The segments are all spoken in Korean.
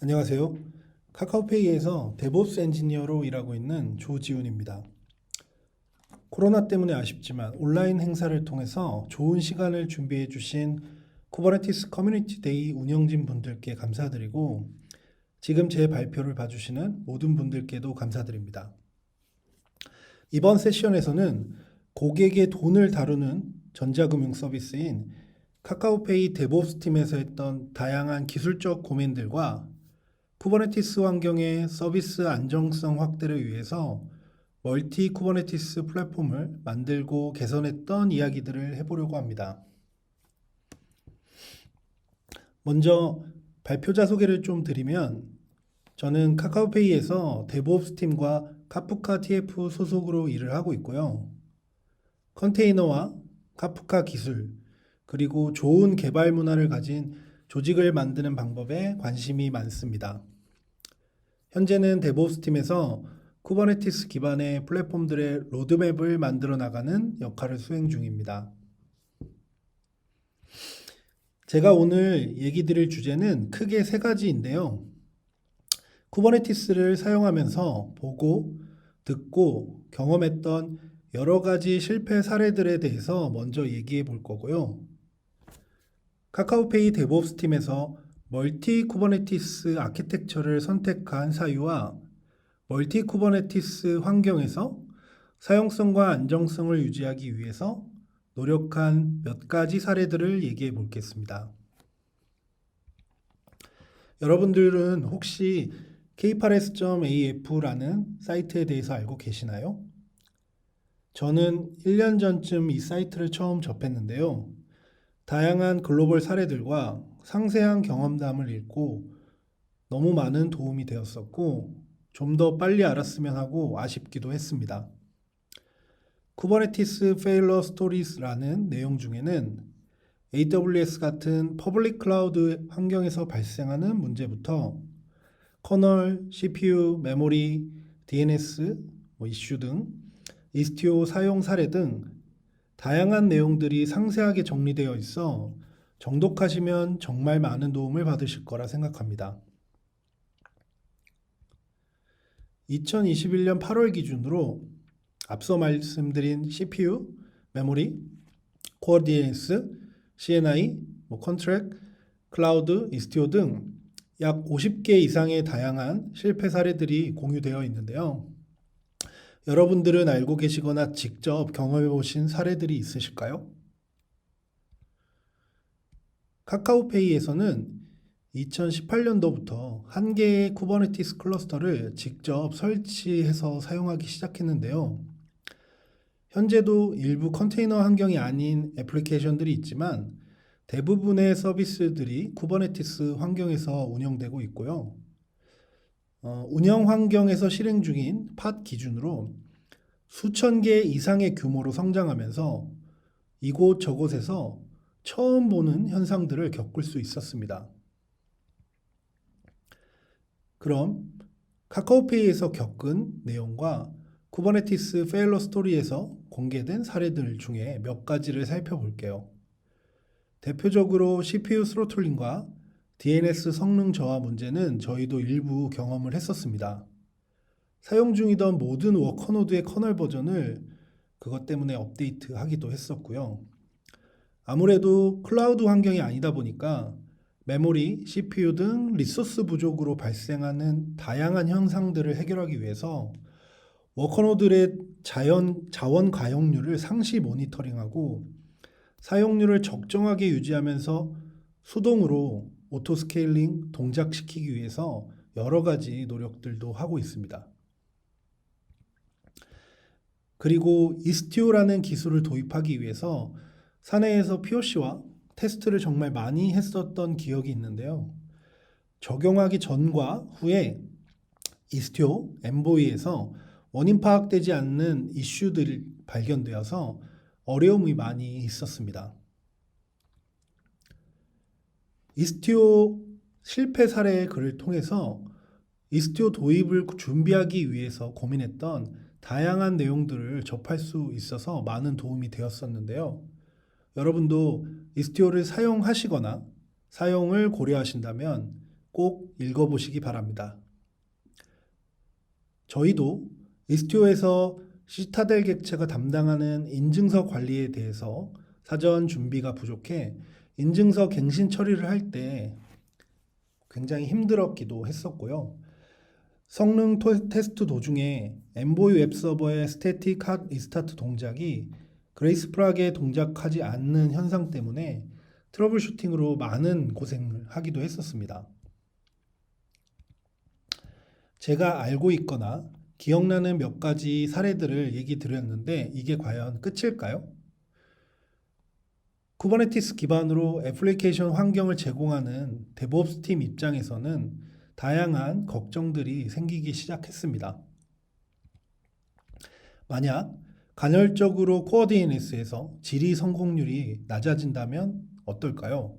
안녕하세요. 카카오페이에서 데브옵스 엔지니어로 일하고 있는 조지훈입니다. 코로나 때문에 아쉽지만 온라인 행사를 통해서 좋은 시간을 준비해 주신 쿠버네티스 커뮤니티 데이 운영진 분들께 감사드리고 지금 제 발표를 봐주시는 모든 분들께도 감사드립니다. 이번 세션에서는 고객의 돈을 다루는 전자금융 서비스인 카카오페이 데브옵스 팀에서 했던 다양한 기술적 고민들과 쿠버네티스 환경의 서비스 안정성 확대를 위해서 멀티 쿠버네티스 플랫폼을 만들고 개선했던 이야기들을 해보려고 합니다. 먼저 발표자 소개를 좀 드리면 저는 카카오페이에서 데브옵스 팀과 카프카 TF 소속으로 일을 하고 있고요. 컨테이너와 카프카 기술, 그리고 좋은 개발 문화를 가진 조직을 만드는 방법에 관심이 많습니다. 현재는 데브옵스 팀에서 쿠버네티스 기반의 플랫폼들의 로드맵을 만들어 나가는 역할을 수행 중입니다. 제가 오늘 얘기 드릴 주제는 크게 세 가지인데요. 쿠버네티스를 사용하면서 보고, 듣고, 경험했던 여러 가지 실패 사례들에 대해서 먼저 얘기해 볼 거고요. 카카오페이 데브옵스 팀에서 멀티 쿠버네티스 아키텍처를 선택한 사유와 멀티 쿠버네티스 환경에서 사용성과 안정성을 유지하기 위해서 노력한 몇 가지 사례들을 얘기해 보겠습니다. 여러분들은 혹시 kpares.af라는 사이트에 대해서 알고 계시나요? 저는 1년 전쯤 이 사이트를 처음 접했는데요. 다양한 글로벌 사례들과 상세한 경험담을 읽고 너무 많은 도움이 되었었고 좀 더 빨리 알았으면 하고 아쉽기도 했습니다. 쿠버네티스 페일러 스토리스라는 내용 중에는 AWS 같은 퍼블릭 클라우드 환경에서 발생하는 문제부터 커널, CPU, 메모리, DNS, 이슈 등 이스티오 사용 사례 등 다양한 내용들이 상세하게 정리되어 있어 정독하시면 정말 많은 도움을 받으실 거라 생각합니다. 2021년 8월 기준으로 앞서 말씀드린 CPU, 메모리, 코어 DNS, CNI, 컨트랙, 클라우드, 이스티오 등 약 50개 이상의 다양한 실패 사례들이 공유되어 있는데요. 여러분들은 알고 계시거나 직접 경험해 보신 사례들이 있으실까요? 카카오페이에서는 2018년도부터 한 개의 쿠버네티스 클러스터를 직접 설치해서 사용하기 시작했는데요. 현재도 일부 컨테이너 환경이 아닌 애플리케이션들이 있지만 대부분의 서비스들이 쿠버네티스 환경에서 운영되고 있고요. 운영 환경에서 실행 중인 팟 기준으로 수천 개 이상의 규모로 성장하면서 이곳저곳에서 처음 보는 현상들을 겪을 수 있었습니다. 그럼 카카오페이에서 겪은 내용과 쿠버네티스 페일러 스토리에서 공개된 사례들 중에 몇 가지를 살펴볼게요. 대표적으로 CPU 스로틀링과 DNS 성능 저하 문제는 저희도 일부 경험을 했었습니다. 사용 중이던 모든 워커노드의 커널 버전을 그것 때문에 업데이트하기도 했었고요. 아무래도 클라우드 환경이 아니다 보니까 메모리, CPU 등 리소스 부족으로 발생하는 다양한 현상들을 해결하기 위해서 워커노드의 자원 가용률을 상시 모니터링하고 사용률을 적정하게 유지하면서 수동으로 오토 스케일링 동작시키기 위해서 여러 가지 노력들도 하고 있습니다. 그리고 이스티오라는 기술을 도입하기 위해서 사내에서 POC와 테스트를 정말 많이 했었던 기억이 있는데요. 적용하기 전과 후에 이스티오, 엠보이에서 원인 파악되지 않는 이슈들이 발견되어서 어려움이 많이 있었습니다. 이스티오 실패 사례의 글을 통해서 이스티오 도입을 준비하기 위해서 고민했던 다양한 내용들을 접할 수 있어서 많은 도움이 되었었는데요. 여러분도 이스티오를 사용하시거나 사용을 고려하신다면 꼭 읽어보시기 바랍니다. 저희도 이스티오에서 시타델 객체가 담당하는 인증서 관리에 대해서 사전 준비가 부족해 인증서 갱신 처리를 할 때 굉장히 힘들었기도 했었고요. 성능 테스트 도중에 엠보이 웹서버의 스태틱 핫 리스타트 동작이 그레이스풀하게 동작하지 않는 현상 때문에 트러블 슈팅으로 많은 고생을 하기도 했었습니다. 제가 알고 있거나 기억나는 몇 가지 사례들을 얘기 드렸는데 이게 과연 끝일까요? 쿠버네티스 기반으로 애플리케이션 환경을 제공하는 데브옵스 팀 입장에서는 다양한 걱정들이 생기기 시작했습니다. 만약 간헐적으로 코어 DNS에서 질의 성공률이 낮아진다면 어떨까요?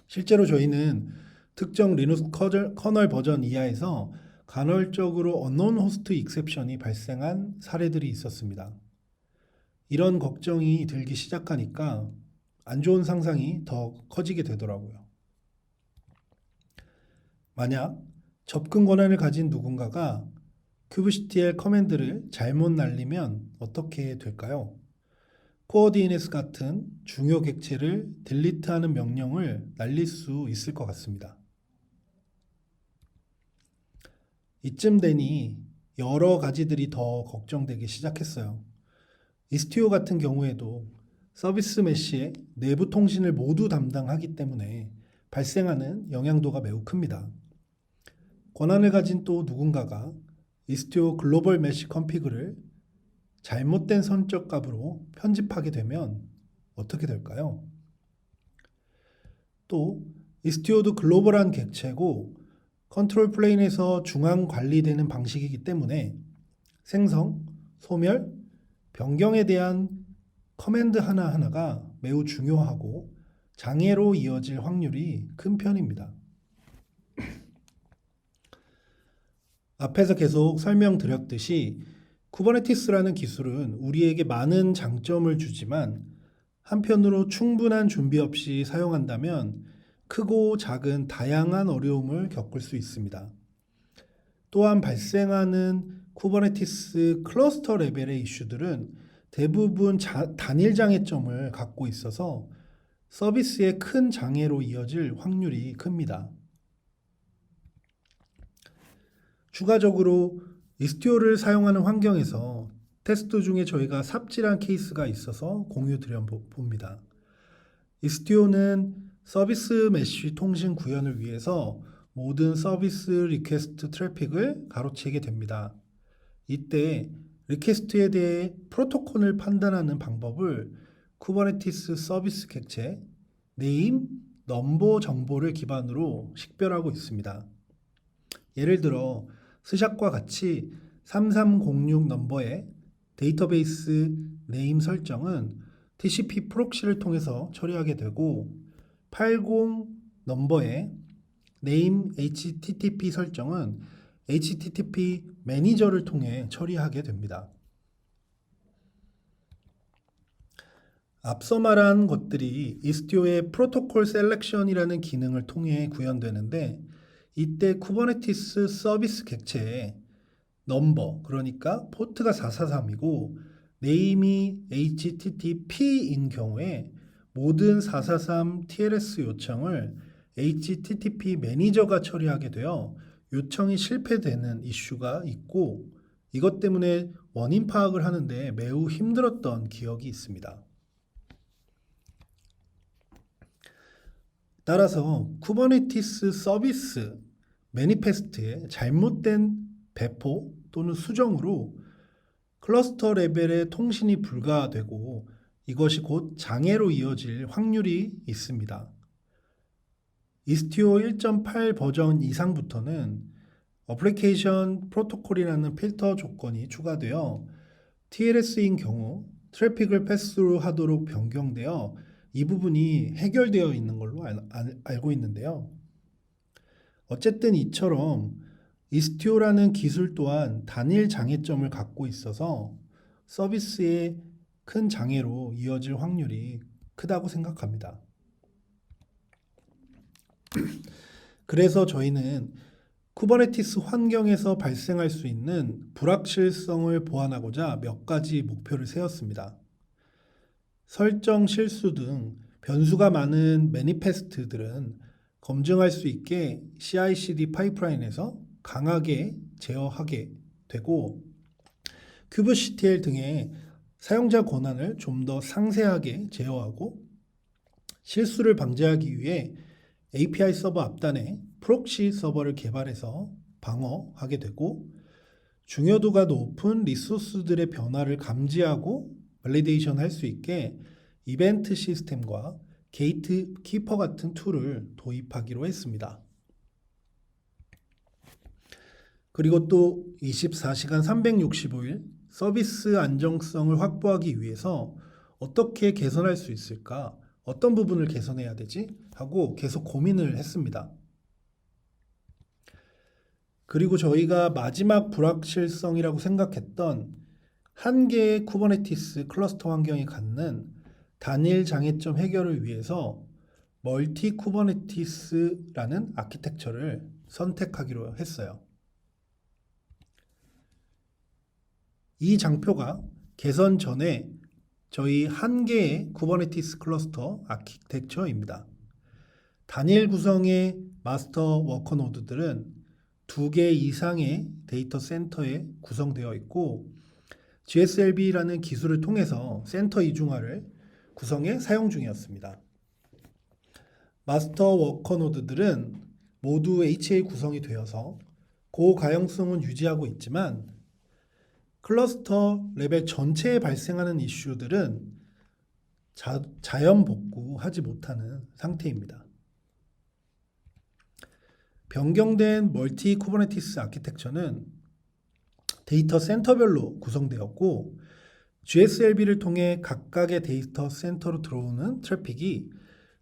실제로 저희는 특정 리눅스 커널 버전 이하에서 간헐적으로 언론 호스트 익셉션이 발생한 사례들이 있었습니다. 이런 걱정이 들기 시작하니까 안 좋은 상상이 더 커지게 되더라고요. 만약 접근 권한을 가진 누군가가 kubectl 커맨드를 잘못 날리면 어떻게 될까요? 코어 DNS 같은 중요 객체를 딜리트하는 명령을 날릴 수 있을 것 같습니다. 이쯤 되니 여러 가지들이 더 걱정되기 시작했어요. 이스티오 같은 경우에도 서비스 메시의 내부 통신을 모두 담당하기 때문에 발생하는 영향도가 매우 큽니다. 권한을 가진 또 누군가가 이스티오 글로벌 메시 컨피그를 잘못된 선적 값으로 편집하게 되면 어떻게 될까요? 또 이스티오도 글로벌한 객체고 컨트롤 플레인에서 중앙 관리되는 방식이기 때문에 생성, 소멸, 변경에 대한 커맨드 하나하나가 매우 중요하고 장애로 이어질 확률이 큰 편입니다. 앞에서 계속 설명드렸듯이 쿠버네티스라는 기술은 우리에게 많은 장점을 주지만 한편으로 충분한 준비 없이 사용한다면 크고 작은 다양한 어려움을 겪을 수 있습니다. 또한 발생하는 쿠버네티스 클러스터 레벨의 이슈들은 대부분 단일 장애점을 갖고 있어서 서비스의 큰 장애로 이어질 확률이 큽니다. 추가적으로 이스티오를 사용하는 환경에서 테스트 중에 저희가 삽질한 케이스가 있어서 공유 드려 봅니다. 이스티오는 서비스 메쉬 통신 구현을 위해서 모든 서비스 리퀘스트 트래픽을 가로채게 됩니다. 이때 리퀘스트에 대해 프로토콜을 판단하는 방법을 쿠버네티스 서비스 객체, 네임, 넘버 정보를 기반으로 식별하고 있습니다. 예를 들어 스샷과 같이 3306 넘버의 데이터베이스 네임 설정은 TCP 프록시를 통해서 처리하게 되고 80 넘버의 네임 HTTP 설정은 HTTP 매니저를 통해 처리하게 됩니다. 앞서 말한 것들이 이스티오의 프로토콜 셀렉션이라는 기능을 통해 구현되는데 이때 쿠버네티스 서비스 객체에 넘버, 그러니까 포트가 443이고 네임이 HTTP인 경우에 모든 443 TLS 요청을 HTTP 매니저가 처리하게 되어 요청이 실패되는 이슈가 있고 이것 때문에 원인 파악을 하는데 매우 힘들었던 기억이 있습니다. 따라서 쿠버네티스 서비스 매니페스트의 잘못된 배포 또는 수정으로 클러스터 레벨의 통신이 불가되고 이것이 곧 장애로 이어질 확률이 있습니다. 이스티오 1.8 버전 이상부터는 어플리케이션 프로토콜이라는 필터 조건이 추가되어 TLS인 경우 트래픽을 패스로 하도록 변경되어 이 부분이 해결되어 있는 걸로 알고 있는데요. 어쨌든 이처럼 이스티오라는 기술 또한 단일 장애점을 갖고 있어서 서비스의 큰 장애로 이어질 확률이 크다고 생각합니다. 그래서 저희는 쿠버네티스 환경에서 발생할 수 있는 불확실성을 보완하고자 몇 가지 목표를 세웠습니다. 설정 실수 등 변수가 많은 매니페스트들은 검증할 수 있게 CI/CD 파이프라인에서 강하게 제어하게 되고 큐브CTL 등의 사용자 권한을 좀 더 상세하게 제어하고 실수를 방지하기 위해 API 서버 앞단에 프록시 서버를 개발해서 방어하게 되고 중요도가 높은 리소스들의 변화를 감지하고 밸리데이션 할 수 있게 이벤트 시스템과 게이트 키퍼 같은 툴을 도입하기로 했습니다. 그리고 또 24시간 365일 서비스 안정성을 확보하기 위해서 어떻게 개선할 수 있을까? 어떤 부분을 개선해야 되지? 하고 계속 고민을 했습니다. 그리고 저희가 마지막 불확실성이라고 생각했던 한 개의 쿠버네티스 클러스터 환경이 갖는 단일 장애점 해결을 위해서 멀티 쿠버네티스라는 아키텍처를 선택하기로 했어요. 이 장표가 개선 전에 저희 한 개의 쿠버네티스 클러스터 아키텍처입니다. 단일 구성의 마스터 워커 노드들은 2개 이상의 데이터 센터에 구성되어 있고 GSLB라는 기술을 통해서 센터 이중화를 구성해 사용 중이었습니다. 마스터 워커 노드들은 모두 HA 구성이 되어서 고가용성은 유지하고 있지만 클러스터 레벨 전체에 발생하는 이슈들은 자연 복구하지 못하는 상태입니다. 변경된 멀티 쿠버네티스 아키텍처는 데이터 센터별로 구성되었고 GSLB를 통해 각각의 데이터 센터로 들어오는 트래픽이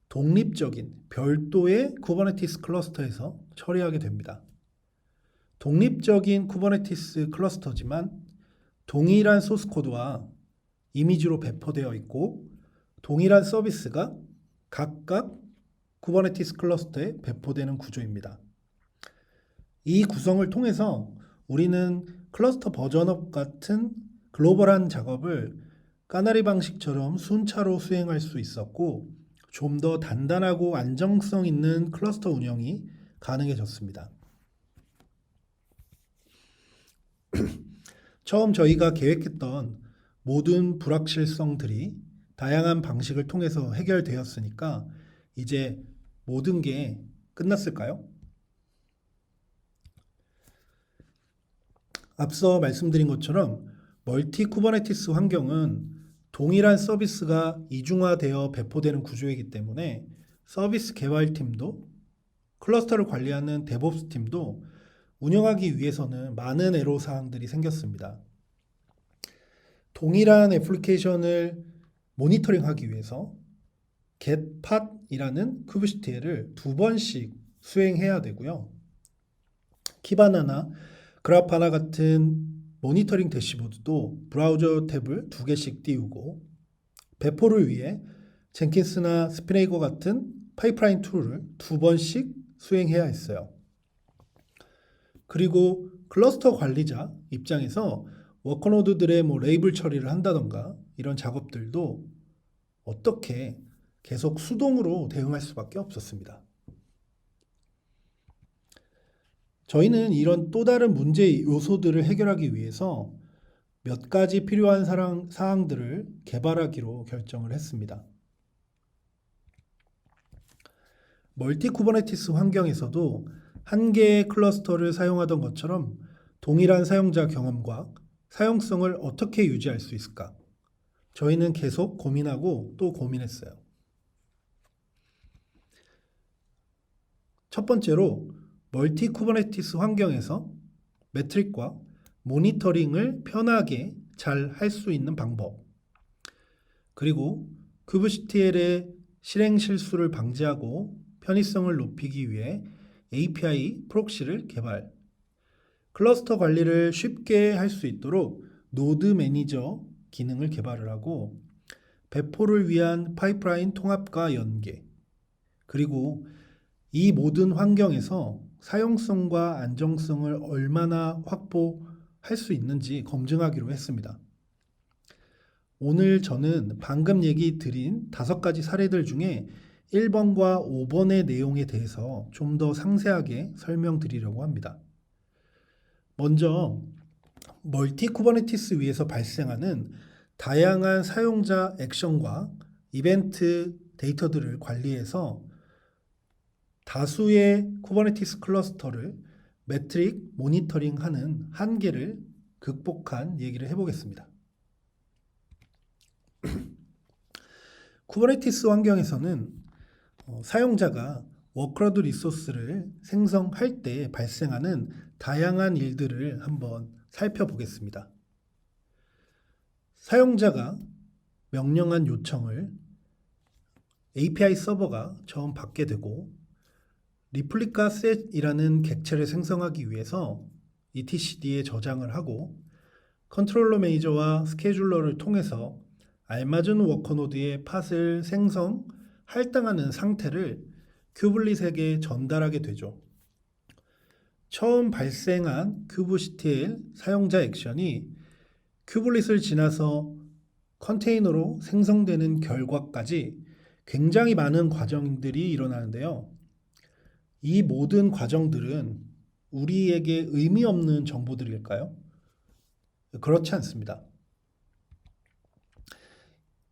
독립적인 별도의 쿠버네티스 클러스터에서 처리하게 됩니다. 독립적인 쿠버네티스 클러스터지만 동일한 소스 코드와 이미지로 배포되어 있고 동일한 서비스가 각각 쿠버네티스 클러스터에 배포되는 구조입니다. 이 구성을 통해서 우리는 클러스터 버전업 같은 글로벌한 작업을 까나리 방식처럼 순차로 수행할 수 있었고 좀 더 단단하고 안정성 있는 클러스터 운영이 가능해졌습니다. 처음 저희가 계획했던 모든 불확실성들이 다양한 방식을 통해서 해결되었으니까 이제 모든 게 끝났을까요? 앞서 말씀드린 것처럼 멀티 쿠버네티스 환경은 동일한 서비스가 이중화되어 배포되는 구조이기 때문에 서비스 개발팀도 클러스터를 관리하는 데브옵스 팀도 운영하기 위해서는 많은 애로사항들이 생겼습니다. 동일한 애플리케이션을 모니터링하기 위해서 getPath이라는 큐브CTL을 2번씩 수행해야 되고요. 키바나나 그라파나 같은 모니터링 대시보드도 브라우저 탭을 2개씩 띄우고 배포를 위해 젠킨스나 스피네이거 같은 파이프라인 툴을 2번씩 수행해야 했어요. 그리고 클러스터 관리자 입장에서 워커노드들의 레이블 처리를 한다던가 이런 작업들도 어떻게 계속 수동으로 대응할 수밖에 없었습니다. 저희는 이런 또 다른 문제 요소들을 해결하기 위해서 몇 가지 필요한 사항들을 개발하기로 결정을 했습니다. 멀티 쿠버네티스 환경에서도 한 개의 클러스터를 사용하던 것처럼 동일한 사용자 경험과 사용성을 어떻게 유지할 수 있을까? 저희는 계속 고민하고 또 고민했어요. 첫 번째로 멀티 쿠버네티스 환경에서 매트릭과 모니터링을 편하게 잘 할 수 있는 방법, 그리고 큐브CTL의 실행 실수를 방지하고 편의성을 높이기 위해 API 프록시를 개발, 클러스터 관리를 쉽게 할 수 있도록 노드 매니저 기능을 개발을 하고 배포를 위한 파이프라인 통합과 연계, 그리고 이 모든 환경에서 사용성과 안정성을 얼마나 확보할 수 있는지 검증하기로 했습니다. 오늘 저는 방금 얘기 드린 5가지 사례들 중에 1번과 5번의 내용에 대해서 좀 더 상세하게 설명드리려고 합니다. 먼저 멀티 쿠버네티스 위에서 발생하는 다양한 사용자 액션과 이벤트 데이터들을 관리해서 다수의 쿠버네티스 클러스터를 매트릭 모니터링하는 한계를 극복한 얘기를 해보겠습니다. 쿠버네티스 환경에서는 사용자가 워크로드 리소스를 생성할 때 발생하는 다양한 일들을 한번 살펴보겠습니다. 사용자가 명령한 요청을 API 서버가 처음 받게 되고 리플리카 셋이라는 객체를 생성하기 위해서 etcd에 저장을 하고 컨트롤러 매니저와 스케줄러를 통해서 알맞은 워커노드의 팟을 생성, 할당하는 상태를 큐블릿에게 전달하게 되죠. 처음 발생한 kubectl 사용자 액션이 큐블릿을 지나서 컨테이너로 생성되는 결과까지 굉장히 많은 과정들이 일어나는데요. 이 모든 과정들은 우리에게 의미 없는 정보들일까요? 그렇지 않습니다.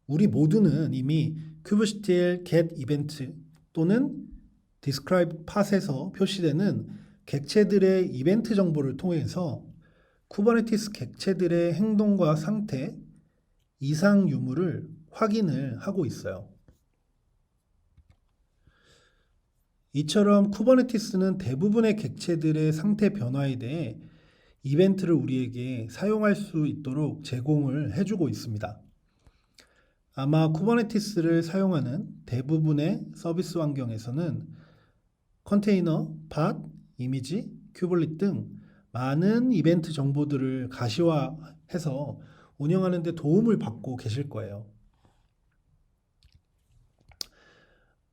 우리 모두는 이미 kubectl get 이벤트 또는 describe path에서 표시되는 객체들의 이벤트 정보를 통해서 쿠버네티스 객체들의 행동과 상태, 이상 유무를 확인을 하고 있어요. 이처럼 쿠버네티스는 대부분의 객체들의 상태 변화에 대해 이벤트를 우리에게 사용할 수 있도록 제공을 해주고 있습니다. 아마 쿠버네티스를 사용하는 대부분의 서비스 환경에서는 컨테이너, 팟, 이미지, 큐블릿 등 많은 이벤트 정보들을 가시화해서 운영하는 데 도움을 받고 계실 거예요.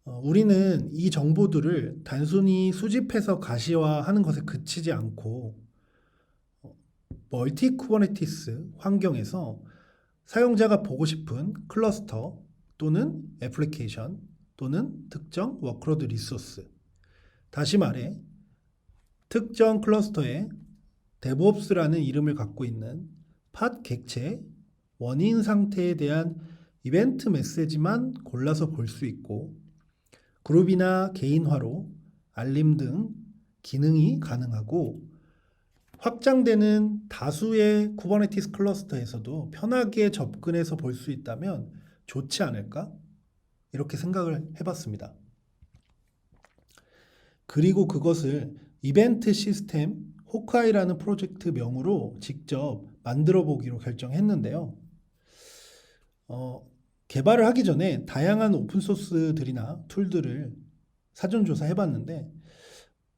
우리는 이 정보들을 단순히 수집해서 가시화하는 것에 그치지 않고 멀티 쿠버네티스 환경에서 사용자가 보고 싶은 클러스터 또는 애플리케이션 또는 특정 워크로드 리소스, 다시 말해 특정 클러스터에 DevOps라는 이름을 갖고 있는 팟 객체 원인 상태에 대한 이벤트 메시지만 골라서 볼 수 있고 그룹이나 개인화로 알림 등 기능이 가능하고 확장되는 다수의 쿠버네티스 클러스터에서도 편하게 접근해서 볼 수 있다면 좋지 않을까? 이렇게 생각을 해봤습니다. 그리고 그것을 이벤트 시스템 호크아이라는 프로젝트 명으로 직접 만들어 보기로 결정했는데요. 개발을 하기 전에 다양한 오픈소스들이나 툴들을 사전조사 해봤는데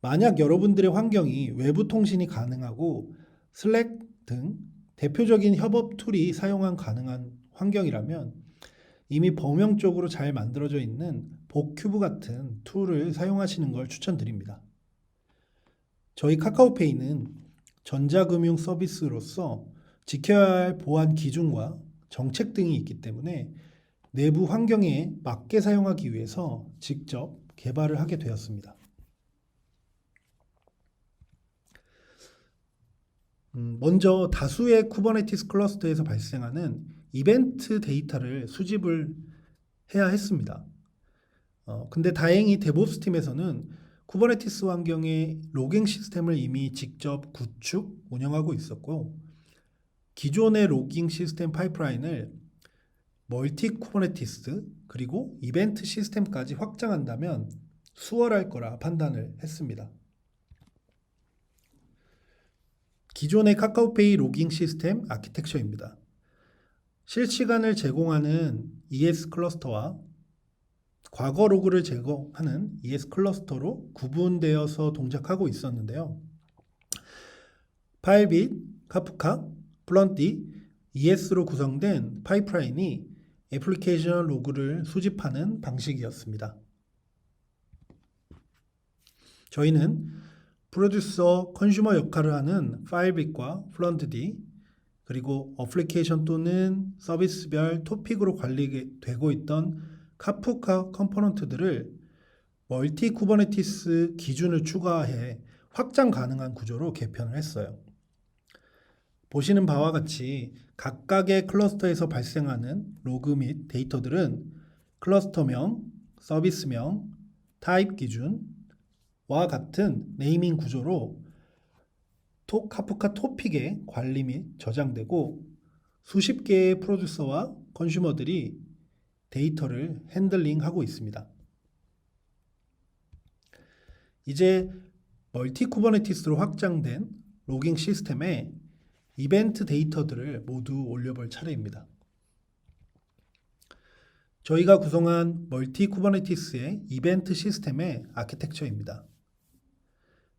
만약 여러분들의 환경이 외부 통신이 가능하고 슬랙 등 대표적인 협업 툴이 사용한 가능한 환경이라면 이미 범용적으로 잘 만들어져 있는 복큐브 같은 툴을 사용하시는 걸 추천드립니다. 저희 카카오페이는 전자금융 서비스로서 지켜야 할 보안 기준과 정책 등이 있기 때문에 내부 환경에 맞게 사용하기 위해서 직접 개발을 하게 되었습니다. 먼저 다수의 쿠버네티스 클러스터에서 발생하는 이벤트 데이터를 수집을 해야 했습니다. 근데 다행히 데브옵스 팀에서는 쿠버네티스 환경의 로깅 시스템을 이미 직접 구축, 운영하고 있었고 기존의 로깅 시스템 파이프라인을 멀티 쿠버네티스 그리고 이벤트 시스템까지 확장한다면 수월할 거라 판단을 했습니다. 기존의 카카오페이 로깅 시스템 아키텍처입니다. 실시간을 제공하는 ES 클러스터와 과거 로그를 제공하는 ES 클러스터로 구분되어서 동작하고 있었는데요. 파일빗, 카프카, 플런티, ES로 구성된 파이프라인이 애플리케이션 로그를 수집하는 방식이었습니다. 저희는 프로듀서, 컨슈머 역할을 하는 파일빅과 플런트디, 그리고 어플리케이션 또는 서비스별 토픽으로 관리되고 있던 카프카 컴포넌트들을 멀티 쿠버네티스 기준을 추가해 확장 가능한 구조로 개편을 했어요. 보시는 바와 같이 각각의 클러스터에서 발생하는 로그 및 데이터들은 클러스터명, 서비스명, 타입 기준과 같은 네이밍 구조로 카프카 토픽에 관리 및 저장되고 수십 개의 프로듀서와 컨슈머들이 데이터를 핸들링하고 있습니다. 이제 멀티 쿠버네티스로 확장된 로깅 시스템에 이벤트 데이터들을 모두 올려볼 차례입니다. 저희가 구성한 멀티 쿠버네티스의 이벤트 시스템의 아키텍처입니다.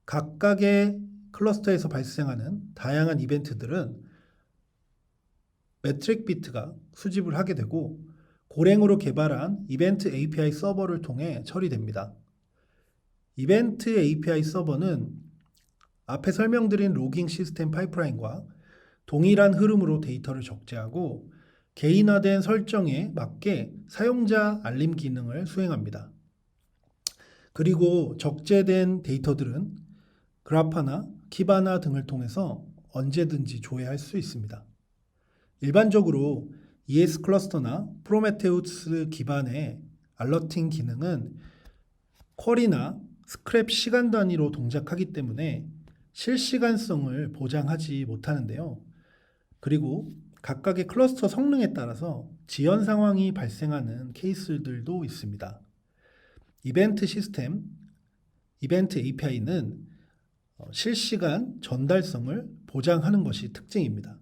각각의 클러스터에서 발생하는 다양한 이벤트들은 매트릭 비트가 수집을 하게 되고 고랭으로 개발한 이벤트 API 서버를 통해 처리됩니다. 이벤트 API 서버는 앞에 설명드린 로깅 시스템 파이프라인과 동일한 흐름으로 데이터를 적재하고 개인화된 설정에 맞게 사용자 알림 기능을 수행합니다. 그리고 적재된 데이터들은 그라파나 키바나 등을 통해서 언제든지 조회할 수 있습니다. 일반적으로 ES 클러스터나 프로메테우스 기반의 알러팅 기능은 쿼리나 스크랩 시간 단위로 동작하기 때문에 실시간성을 보장하지 못하는데요. 그리고 각각의 클러스터 성능에 따라서 지연 상황이 발생하는 케이스들도 있습니다. 이벤트 시스템, 이벤트 API는 실시간 전달성을 보장하는 것이 특징입니다.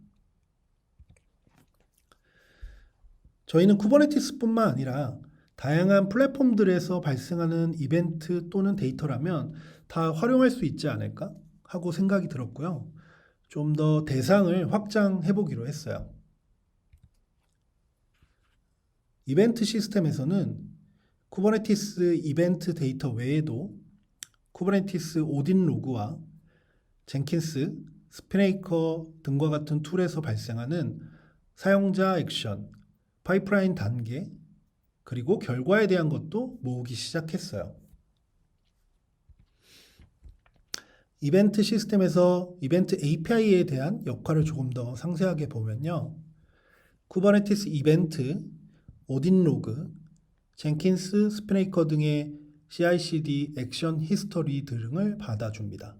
저희는 쿠버네티스뿐만 아니라 다양한 플랫폼들에서 발생하는 이벤트 또는 데이터라면 다 활용할 수 있지 않을까 하고 생각이 들었고요. 좀 더 대상을 확장해 보기로 했어요. 이벤트 시스템에서는 쿠버네티스 이벤트 데이터 외에도 쿠버네티스 오딘 로그와 젠킨스, 스피네이커 등과 같은 툴에서 발생하는 사용자 액션, 파이프라인 단계, 그리고 결과에 대한 것도 모으기 시작했어요. 이벤트 시스템에서 이벤트 API에 대한 역할을 조금 더 상세하게 보면요. 쿠버네티스 이벤트, 오딘 로그, 젠킨스, 스피네이커 등의 CI/CD 액션 히스토리 등을 받아줍니다.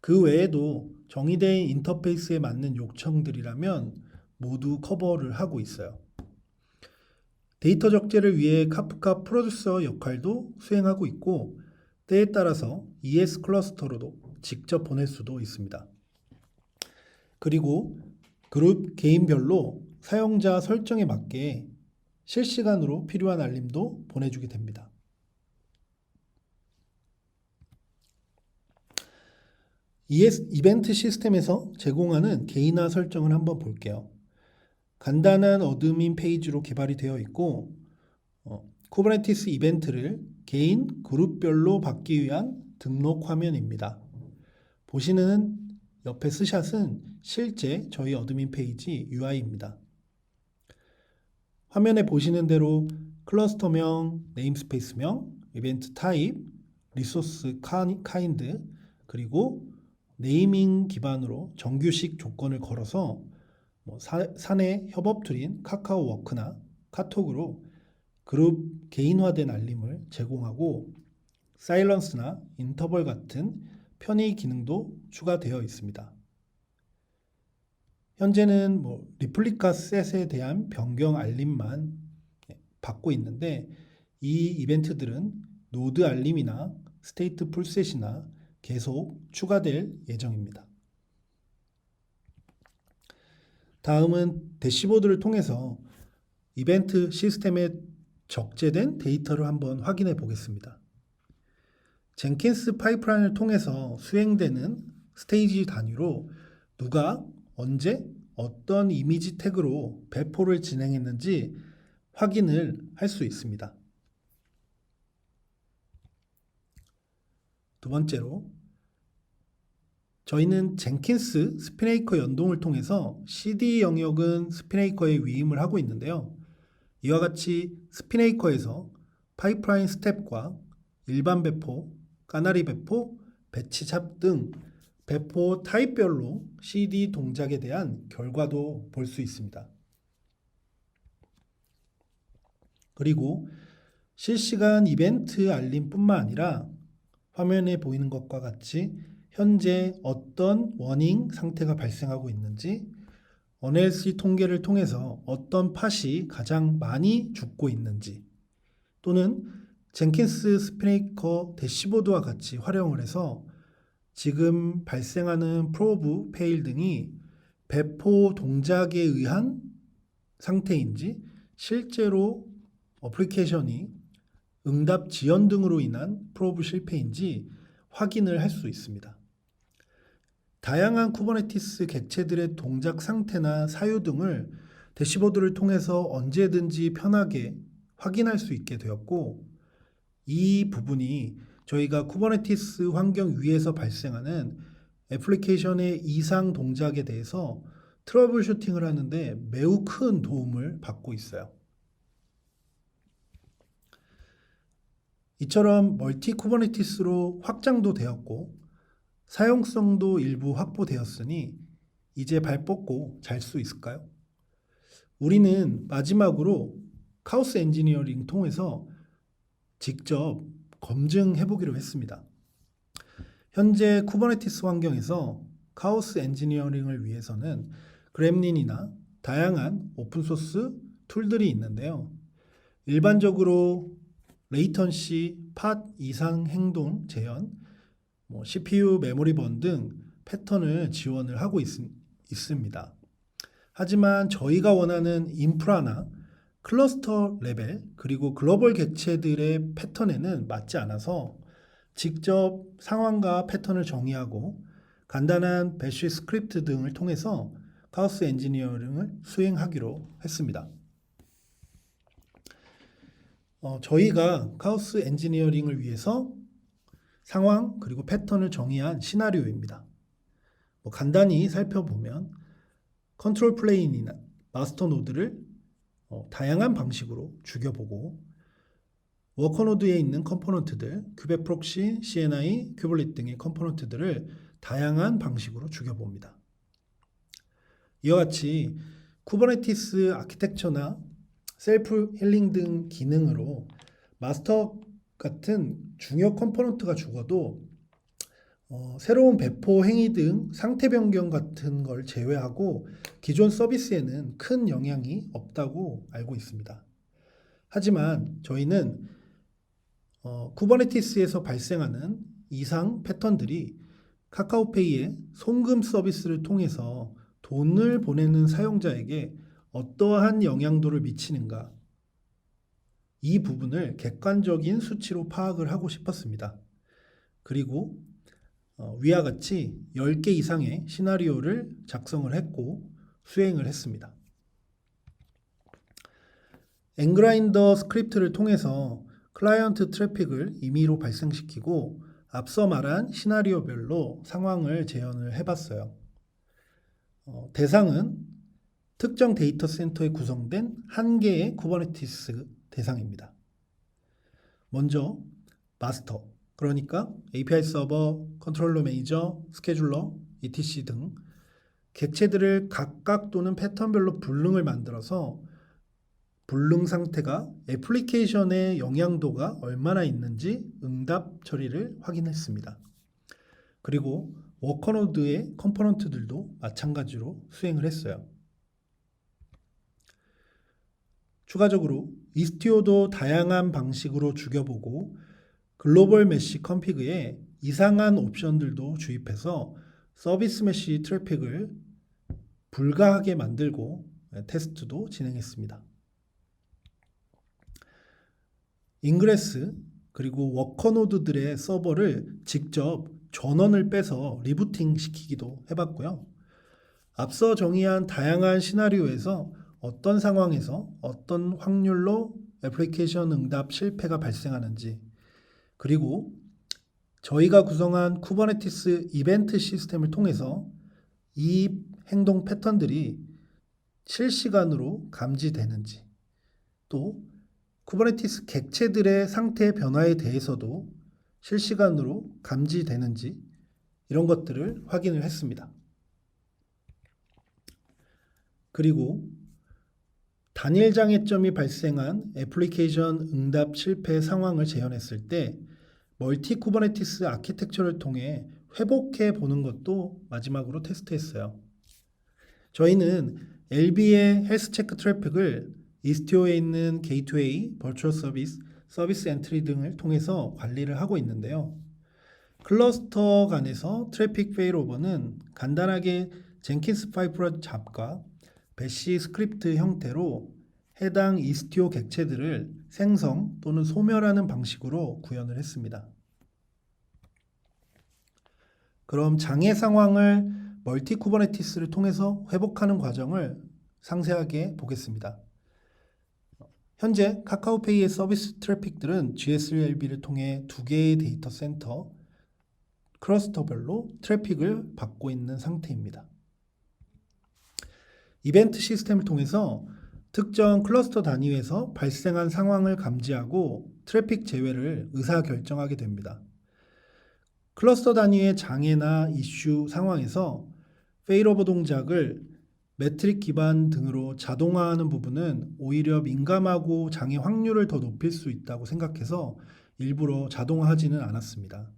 그 외에도 정의된 인터페이스에 맞는 요청들이라면 모두 커버를 하고 있어요. 데이터 적재를 위해 카프카 프로듀서 역할도 수행하고 있고 때에 따라서 ES 클러스터로도 직접 보낼 수도 있습니다. 그리고 그룹 개인별로 사용자 설정에 맞게 실시간으로 필요한 알림도 보내주게 됩니다. 이벤트 시스템에서 제공하는 개인화 설정을 한번 볼게요. 간단한 어드민 페이지로 개발이 되어 있고 쿠버네티스 이벤트를 개인 그룹별로 받기 위한 등록 화면입니다. 보시는 옆에 스샷은 실제 저희 어드민 페이지 UI입니다. 화면에 보시는 대로 클러스터명, 네임스페이스명, 이벤트 타입, 리소스 카인드, 그리고 네이밍 기반으로 정규식 조건을 걸어서 사내 협업 툴인 카카오워크나 카톡으로 그룹 개인화된 알림을 제공하고 사일런스나 인터벌 같은 편의 기능도 추가되어 있습니다. 현재는 리플리카 셋에 대한 변경 알림만 받고 있는데 이 이벤트들은 노드 알림이나 스테이트 풀셋이나 계속 추가될 예정입니다. 다음은 대시보드를 통해서 이벤트 시스템에 적재된 데이터를 한번 확인해 보겠습니다. 젠킨스 파이프라인을 통해서 수행되는 스테이지 단위로 누가 언제 어떤 이미지 태그로 배포를 진행했는지 확인을 할 수 있습니다. 두 번째로 저희는 젠킨스 스피네이커 연동을 통해서 CD 영역은 스피네이커에 위임을 하고 있는데요. 이와 같이 스피네이커에서 파이프라인 스텝과 일반 배포, 까나리 배포, 배치잡 등 배포 타입별로 CD 동작에 대한 결과도 볼 수 있습니다. 그리고 실시간 이벤트 알림뿐만 아니라 화면에 보이는 것과 같이 현재 어떤 워닝 상태가 발생하고 있는지, NLC 통계를 통해서 어떤 팟이 가장 많이 죽고 있는지, 또는 젠킨스 스피네이커 대시보드와 같이 활용을 해서 지금 발생하는 프로브, 페일 등이 배포 동작에 의한 상태인지, 실제로 어플리케이션이 응답 지연 등으로 인한 프로브 실패인지 확인을 할 수 있습니다. 다양한 쿠버네티스 객체들의 동작 상태나 사유 등을 대시보드를 통해서 언제든지 편하게 확인할 수 있게 되었고, 이 부분이 저희가 쿠버네티스 환경 위에서 발생하는 애플리케이션의 이상 동작에 대해서 트러블 슈팅을 하는데 매우 큰 도움을 받고 있어요. 이처럼 멀티 쿠버네티스로 확장도 되었고 사용성도 일부 확보되었으니 이제 발 뻗고 잘 수 있을까요? 우리는 마지막으로 카오스 엔지니어링 통해서 직접 검증해 보기로 했습니다. 현재 쿠버네티스 환경에서 카오스 엔지니어링을 위해서는 그렘린이나 다양한 오픈소스 툴들이 있는데요. 일반적으로 레이턴시, 팟 이상 행동 재현, CPU 메모리 번 등 패턴을 지원을 하고 있습니다. 하지만 저희가 원하는 인프라나 클러스터 레벨 그리고 글로벌 객체들의 패턴에는 맞지 않아서 직접 상황과 패턴을 정의하고 간단한 배쉬 스크립트 등을 통해서 카오스 엔지니어링을 수행하기로 했습니다. 저희가 카오스 엔지니어링을 위해서 상황 그리고 패턴을 정의한 시나리오입니다. 간단히 살펴보면 컨트롤 플레인이나 마스터 노드를 다양한 방식으로 죽여보고 워커 노드에 있는 컴포넌트들, 큐베 프록시, CNI, 큐블릿 등의 컴포넌트들을 다양한 방식으로 죽여봅니다. 이와 같이 쿠버네티스 아키텍처나 셀프 힐링 등 기능으로 마스터 같은 중요 컴포넌트가 죽어도 새로운 배포 행위 등 상태 변경 같은 걸 제외하고 기존 서비스에는 큰 영향이 없다고 알고 있습니다. 하지만 저희는 쿠버네티스에서 발생하는 이상 패턴들이 카카오페이의 송금 서비스를 통해서 돈을 보내는 사용자에게 어떠한 영향도를 미치는가, 이 부분을 객관적인 수치로 파악을 하고 싶었습니다. 그리고 위와 같이 10개 이상의 시나리오를 작성을 했고 수행을 했습니다. 엔그라인더 스크립트를 통해서 클라이언트 트래픽을 임의로 발생시키고 앞서 말한 시나리오별로 상황을 재현을 해봤어요. 대상은 특정 데이터 센터에 구성된 한 개의 쿠버네티스 대상입니다. 먼저 마스터, 그러니까 API 서버, 컨트롤러 매니저, 스케줄러, etc. 등 객체들을 각각 또는 패턴별로 불능을 만들어서 불능 상태가 애플리케이션의 영향도가 얼마나 있는지 응답 처리를 확인했습니다. 그리고 워커노드의 컴포넌트들도 마찬가지로 수행을 했어요. 추가적으로 이스티오도 다양한 방식으로 죽여보고 글로벌 메시 컨피그에 이상한 옵션들도 주입해서 서비스 메시 트래픽을 불가하게 만들고 테스트도 진행했습니다. 인그레스 그리고 워커노드들의 서버를 직접 전원을 빼서 리부팅 시키기도 해봤고요. 앞서 정의한 다양한 시나리오에서 어떤 상황에서 어떤 확률로 애플리케이션 응답 실패가 발생하는지, 그리고 저희가 구성한 쿠버네티스 이벤트 시스템을 통해서 이 행동 패턴들이 실시간으로 감지되는지, 또 쿠버네티스 객체들의 상태 변화에 대해서도 실시간으로 감지되는지 이런 것들을 확인을 했습니다. 그리고 단일 장애점이 발생한 애플리케이션 응답 실패 상황을 재현했을 때 멀티 쿠버네티스 아키텍처를 통해 회복해 보는 것도 마지막으로 테스트했어요. 저희는 LB의 헬스 체크 트래픽을 이스티오에 있는 게이트웨이, 버추얼 서비스, 서비스 엔트리 등을 통해서 관리를 하고 있는데요. 클러스터 간에서 트래픽 페일오버는 간단하게 젠킨스 파이프라 잡과 배시 스크립트 형태로 해당 이스티오 객체들을 생성 또는 소멸하는 방식으로 구현을 했습니다. 그럼 장애 상황을 멀티 쿠버네티스를 통해서 회복하는 과정을 상세하게 보겠습니다. 현재 카카오페이의 서비스 트래픽들은 GSLB를 통해 두 개의 데이터 센터 클러스터별로 트래픽을 받고 있는 상태입니다. 이벤트 시스템을 통해서 특정 클러스터 단위에서 발생한 상황을 감지하고 트래픽 제외를 의사결정하게 됩니다. 클러스터 단위의 장애나 이슈 상황에서 페일오버 동작을 매트릭 기반 등으로 자동화하는 부분은 오히려 민감하고 장애 확률을 더 높일 수 있다고 생각해서 일부러 자동화하지는 않았습니다.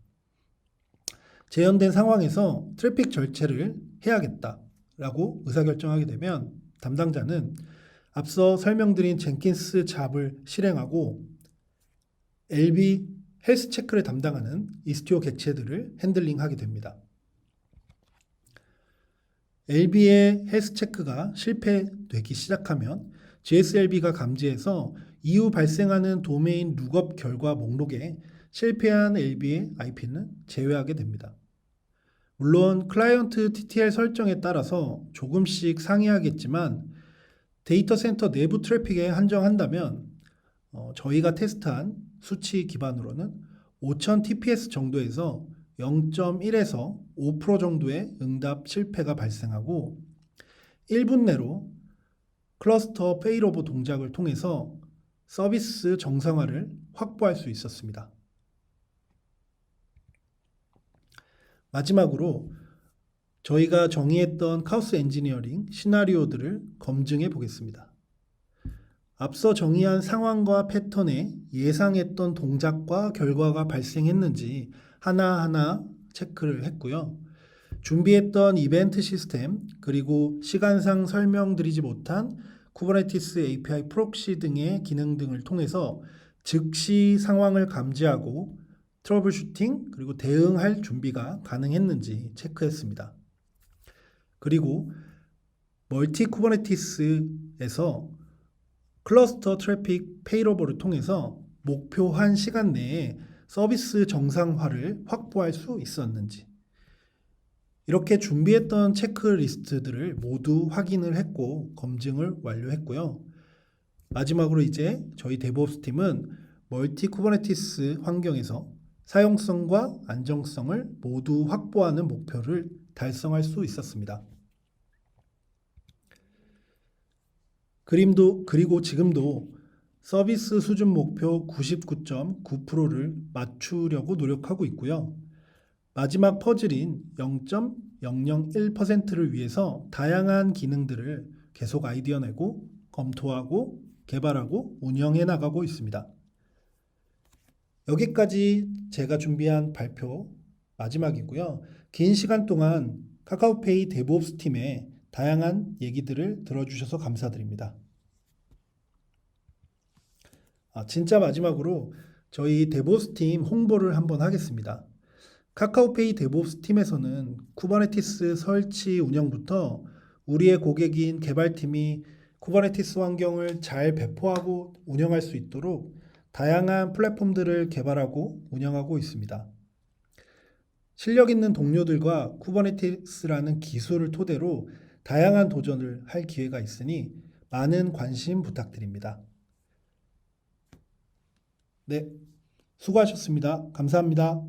재현된 상황에서 트래픽 절제를 해야겠다라고 의사결정하게 되면 담당자는 앞서 설명드린 젠킨스 잡을 실행하고 LB 헬스 체크를 담당하는 이스티오 객체들을 핸들링하게 됩니다. LB의 헬스 체크가 실패되기 시작하면 GSLB가 감지해서 이후 발생하는 도메인 룩업 결과 목록에 실패한 LB의 IP는 제외하게 됩니다. 물론 클라이언트 TTL 설정에 따라서 조금씩 상이하겠지만 데이터 센터 내부 트래픽에 한정한다면 저희가 테스트한 수치 기반으로는 5000 TPS 정도에서 0.1에서 5% 정도의 응답 실패가 발생하고 1분 내로 클러스터 페일오버 동작을 통해서 서비스 정상화를 확보할 수 있었습니다. 마지막으로 저희가 정의했던 카오스 엔지니어링 시나리오들을 검증해 보겠습니다. 앞서 정의한 상황과 패턴에 예상했던 동작과 결과가 발생했는지 하나하나 체크를 했고요. 준비했던 이벤트 시스템 그리고 시간상 설명드리지 못한 쿠버네티스 API 프록시 등의 기능 등을 통해서 즉시 상황을 감지하고 트러블 슈팅 그리고 대응할 준비가 가능했는지 체크했습니다. 그리고 멀티 쿠버네티스에서 클러스터 트래픽 페일오버를 통해서 목표한 시간 내에 서비스 정상화를 확보할 수 있었는지 이렇게 준비했던 체크리스트들을 모두 확인을 했고 검증을 완료했고요. 마지막으로 이제 저희 데브옵스 팀은 멀티 쿠버네티스 환경에서 사용성과 안정성을 모두 확보하는 목표를 달성할 수 있었습니다. 그리고 지금도 서비스 수준 목표 99.9%를 맞추려고 노력하고 있고요. 마지막 퍼즐인 0.001%를 위해서 다양한 기능들을 계속 아이디어 내고 검토하고 개발하고 운영해 나가고 있습니다. 여기까지 제가 준비한 발표 마지막이고요. 긴 시간 동안 카카오페이 데브옵스 팀의 다양한 얘기들을 들어주셔서 감사드립니다. 진짜 마지막으로 저희 데브옵스 팀 홍보를 한번 하겠습니다. 카카오페이 데브옵스 팀에서는 쿠버네티스 설치 운영부터 우리의 고객인 개발팀이 쿠버네티스 환경을 잘 배포하고 운영할 수 있도록 다양한 플랫폼들을 개발하고 운영하고 있습니다. 실력 있는 동료들과 쿠버네티스라는 기술을 토대로 다양한 도전을 할 기회가 있으니 많은 관심 부탁드립니다. 네, 수고하셨습니다. 감사합니다.